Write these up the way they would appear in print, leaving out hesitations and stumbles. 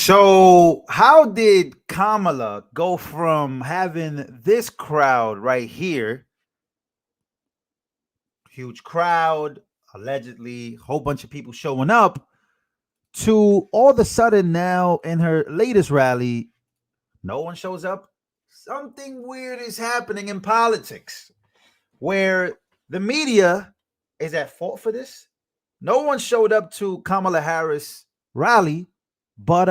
So, how did Kamala go from having this crowd right here, huge crowd, allegedly, whole bunch of people showing up, to all of a sudden now in her latest rally, no one shows up? Something weird is happening in politics where the media is at fault for this. No one showed up to Kamala Harris rally, but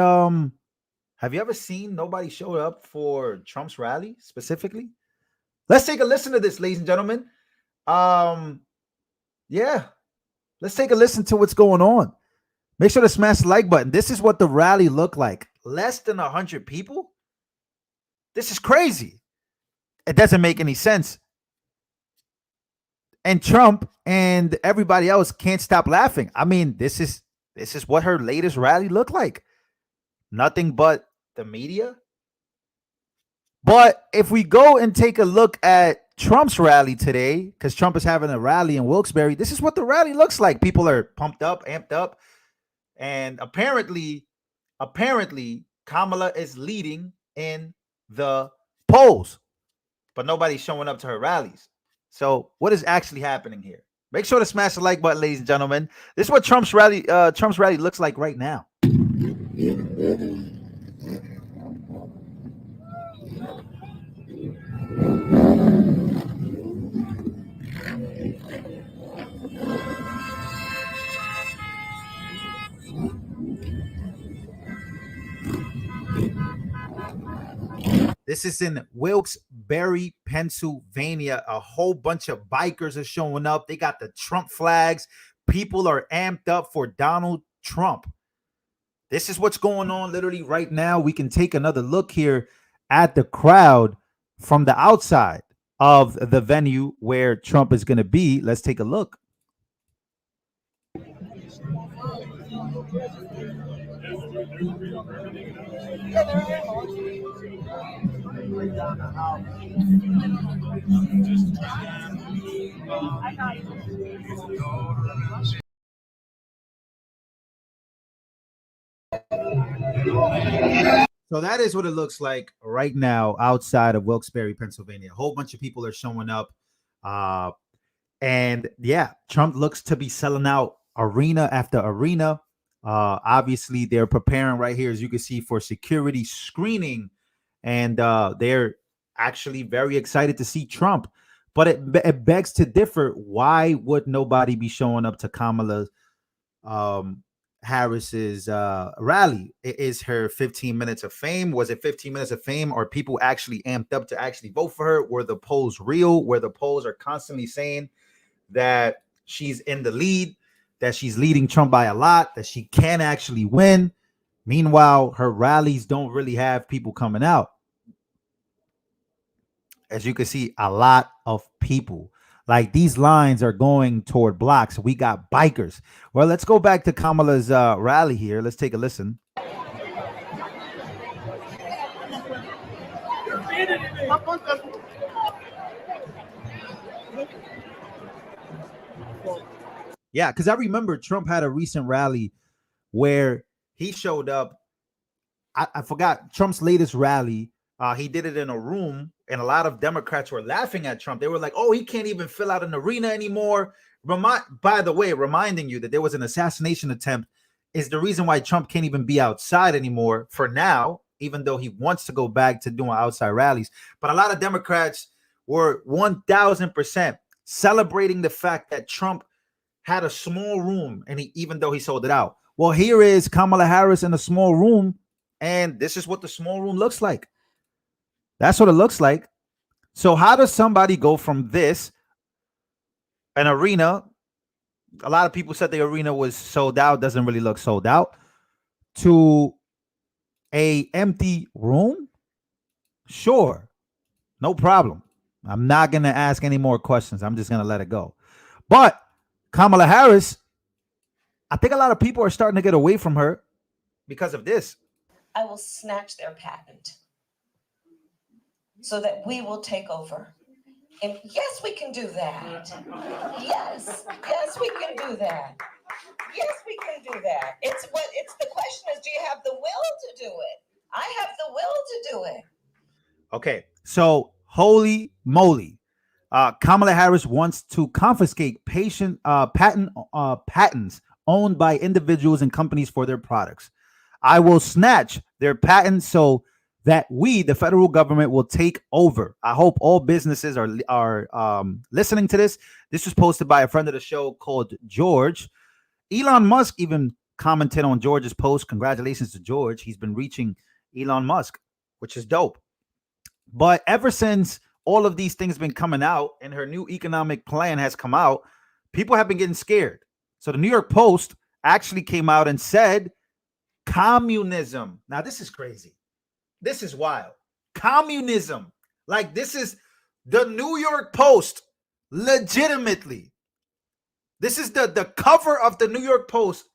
have you ever seen nobody show up for Trump's rally specifically? Let's take a listen to this, ladies and gentlemen. Um, yeah, let's take a listen to what's going on. Make sure to smash the like button. This is what the rally looked like. Less than 100 people. This is crazy. It doesn't make any sense. And Trump and everybody else can't stop laughing. I mean, this is what her latest rally looked like. Nothing but the media. But if we go and take a look at Trump's rally today, because Trump is having a rally in Wilkes-Barre, this is what the rally looks like. People are pumped up, amped up. And apparently, Kamala is leading in the polls, but nobody's showing up to her rallies. So what is actually happening here? Make sure to smash the like button, ladies and gentlemen. This is what Trump's rally looks like right now. This is in Wilkes-Barre, Pennsylvania. A whole bunch of bikers are showing up. They got the Trump flags. People are amped up for Donald Trump. This is what's going on literally right now. We can take another look here at the crowd from the outside of the venue where Trump is going to be. Let's take a look. So that is what it looks like right now outside of Wilkes-Barre, Pennsylvania. A whole bunch of people are showing up. And yeah, Trump looks to be selling out arena after arena. Obviously, they're preparing right here, as you can see, for security screening. And they're actually very excited to see Trump. But it begs to differ. Why would nobody be showing up to Kamala Harris's rally? It is her 15 minutes of fame. Was it 15 minutes of fame? Or people actually amped up to actually vote for her? Were the polls real? Where the polls are constantly saying that she's in the lead, that she's leading Trump by a lot, that she can actually win? Meanwhile, her rallies don't really have people coming out. As you can see, a lot of people. Like, these lines are going toward blocks. We got bikers. Well, let's go back to Kamala's rally here. Let's take a listen. Yeah, because I remember Trump had a recent rally where he showed up. I forgot Trump's latest rally. He did it in a room, and a lot of Democrats were laughing at Trump. They were like, oh, he can't even fill out an arena anymore. By the way, reminding you that there was an assassination attempt is the reason why Trump can't even be outside anymore for now, even though he wants to go back to doing outside rallies. But a lot of Democrats were 1,000% celebrating the fact that Trump had a small room, and even though he sold it out. Well, here is Kamala Harris in a small room, and this is what the small room looks like. That's what it looks like. So how does somebody go from this, an arena? A lot of people said the arena was sold out, doesn't really look sold out, to a empty room? Sure, no problem. I'm not going to ask any more questions. I'm just going to let it go. But Kamala Harris, I think a lot of people are starting to get away from her because of this. I will snatch their patent so that we will take over. And yes, we can do that. Yes, we can do that. Yes, we can do that. The question is, do you have the will to do do it. Okay, so holy moly. Kamala Harris wants to confiscate patents owned by individuals and companies for their products. I will snatch their patents so that we, the federal government, will take over. I hope all businesses are listening to this. This was posted by a friend of the show called George. Elon Musk even commented on George's post. Congratulations to George. He's been reaching Elon Musk, which is dope. But ever since all of these things have been coming out and her new economic plan has come out, people have been getting scared. So the New York Post actually came out and said communism. Now, this is crazy. This is wild. Communism. Like, this is the New York Post. Legitimately. This is the cover of the New York Post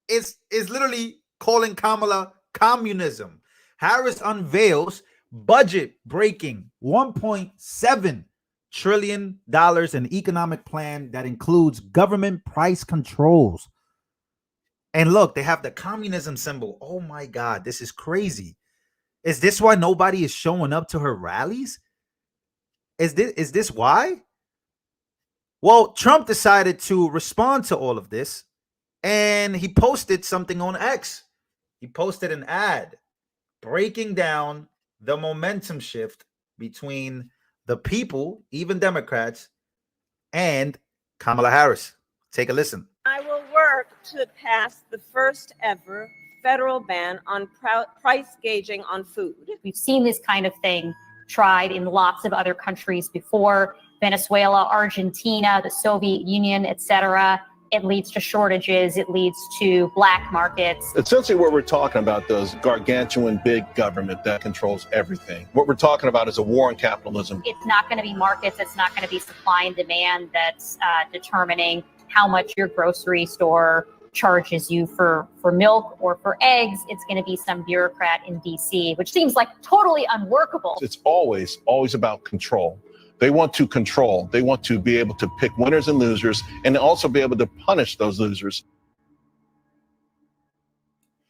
is literally calling Kamala communism. Harris unveils budget-breaking $1.7 trillion in economic plan that includes government price controls. And look, they have the communism symbol. Oh my God, this is crazy. Is this why nobody is showing up to her rallies? Is this why? Well, Trump decided to respond to all of this, and he posted something on X. He posted an ad breaking down the momentum shift between the people, even Democrats, and Kamala Harris. Take a listen. I will work to pass the first ever federal ban on price gauging on food. We've seen this kind of thing tried in lots of other countries before: Venezuela, Argentina, the Soviet Union, etc. It leads to shortages. It leads to black markets. Essentially, what we're talking about, though, is gargantuan big government that controls everything. What we're talking about is a war on capitalism. It's not going to be markets. It's not going to be supply and demand that's determining how much your grocery store charges you for milk or for eggs. It's going to be some bureaucrat in DC, which seems like totally unworkable. It's always about control. They want to control. They want to be able to pick winners and losers and also be able to punish those losers.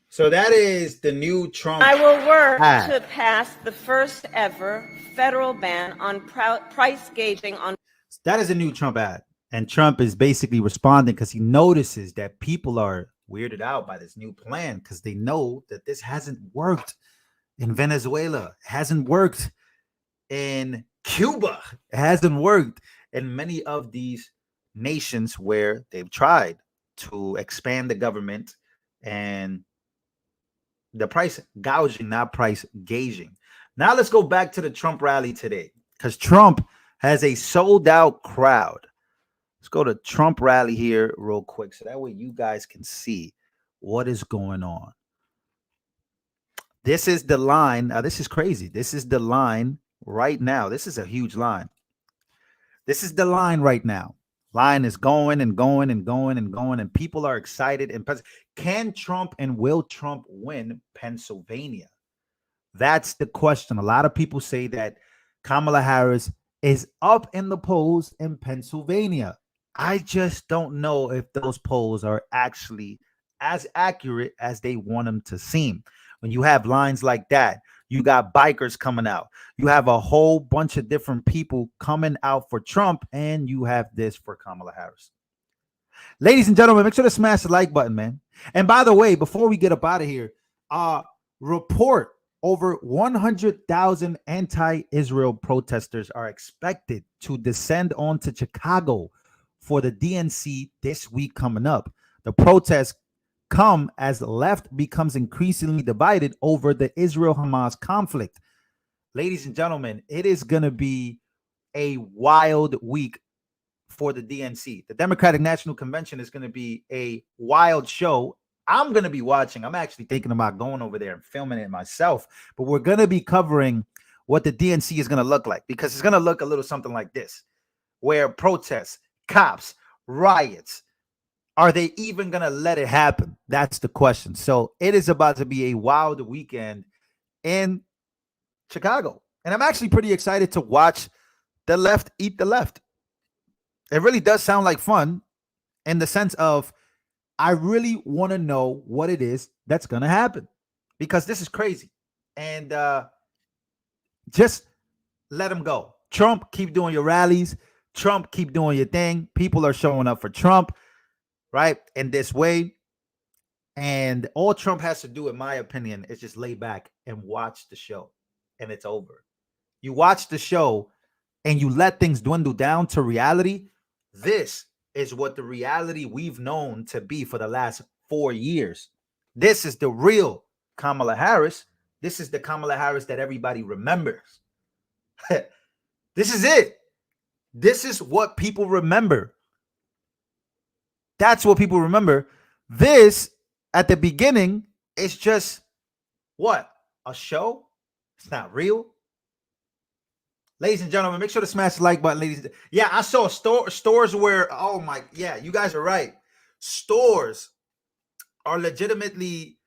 So that is the new Trump. I will work to pass the first ever federal ban on price gauging on. That is a new Trump ad. And Trump is basically responding because he notices that people are weirded out by this new plan because they know that this hasn't worked in Venezuela. It hasn't worked in Cuba. It hasn't worked in many of these nations where they've tried to expand the government and the price gouging, not price gauging. Now let's go back to the Trump rally today because Trump has a sold out crowd. Let's go to Trump rally here real quick so that way you guys can see what is going on. This is the line. Now, this is crazy. This is the line right now. This is a huge line. This is the line right now. Line is going and going and going and going, and people are excited. And can Trump and will Trump win Pennsylvania? That's the question. A lot of people say that Kamala Harris is up in the polls in Pennsylvania. I just don't know if those polls are actually as accurate as they want them to seem. When you have lines like that, you got bikers coming out. You have a whole bunch of different people coming out for Trump, and you have this for Kamala Harris. Ladies and gentlemen, make sure to smash the like button, man. And by the way, before we get up out of here, report over 100,000 anti-Israel protesters are expected to descend onto Chicago for the DNC this week coming up. The protests come as the left becomes increasingly divided over the Israel-Hamas conflict. Ladies and gentlemen, it is going to be a wild week for the DNC. The Democratic National Convention is going to be a wild show. I'm going to be watching. I'm actually thinking about going over there and filming it myself, but we're going to be covering what the DNC is going to look like because it's going to look a little something like this, where protests, cops, riots, are they even going to let it happen? That's the question. So it is about to be a wild weekend in Chicago. And I'm actually pretty excited to watch the left eat the left. It really does sound like fun in the sense of I really want to know what it is that's going to happen because this is crazy. And Just let him go. Trump, keep doing your rallies. Trump, keep doing your thing. People are showing up for Trump, right? In this way. And all Trump has to do, in my opinion, is just lay back and watch the show. And it's over. You watch the show and you let things dwindle down to reality. This is what the reality we've known to be for the last 4 years. This is the real Kamala Harris. This is the Kamala Harris that everybody remembers. This is it. This is what people remember. That's what people remember. This, at the beginning, is just what? A show? It's not real. Ladies and gentlemen, make sure to smash the like button, ladies. Yeah, I saw stores where, oh my, yeah, you guys are right. Stores are legitimately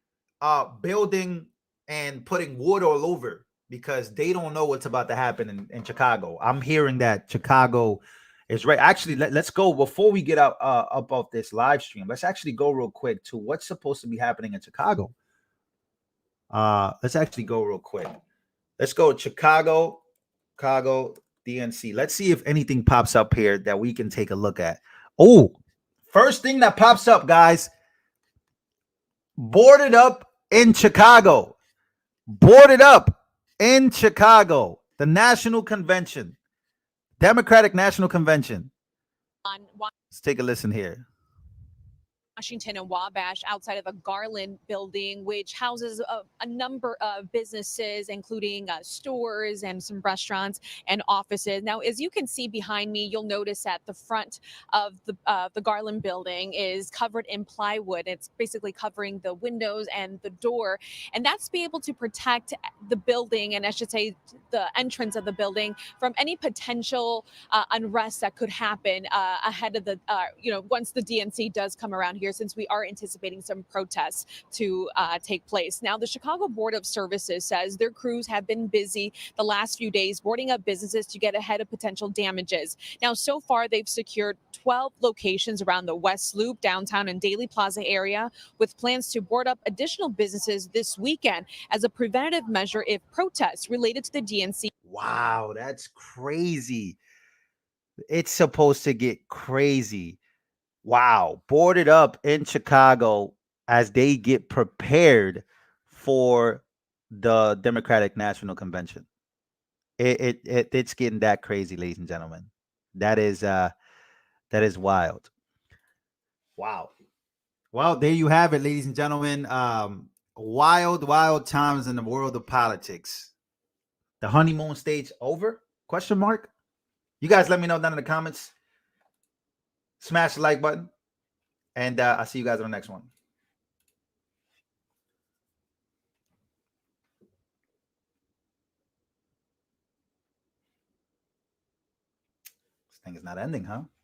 building and putting wood all over because they don't know what's about to happen in Chicago. I'm hearing that Chicago is right. Actually, let's go before we get up of this live stream. Let's actually go real quick to what's supposed to be happening in Chicago. Let's actually go real quick. Let's go to Chicago, DNC. Let's see if anything pops up here that we can take a look at. Oh, first thing that pops up, guys. Boarded up in Chicago. Boarded up in Chicago. The National Convention. Democratic National Convention. Let's take a listen here. Washington and Wabash outside of the Garland building, which houses a number of businesses, including stores and some restaurants and offices. Now, as you can see behind me, you'll notice that the front of the Garland building is covered in plywood. It's basically covering the windows and the door, and that's to be able to protect the building, and I should say the entrance of the building, from any potential unrest that could happen ahead of the, once the DNC does come around here, since we are anticipating some protests to take place. Now, the Chicago Board of Services says their crews have been busy the last few days boarding up businesses to get ahead of potential damages. Now, so far, they've secured 12 locations around the West Loop, downtown and Daly Plaza area, with plans to board up additional businesses this weekend as a preventative measure if protests related to the DNC. Wow, that's crazy. It's supposed to get crazy. Wow, boarded up in Chicago as they get prepared for the Democratic National Convention. It's getting that crazy, ladies and gentlemen. That is wild. Wow. Well, there you have it, ladies and gentlemen. Wild times in the world of politics. The honeymoon stage over? Question mark. You guys let me know down in the comments. Smash the like button. And I'll see you guys on the next one. This thing is not ending, huh?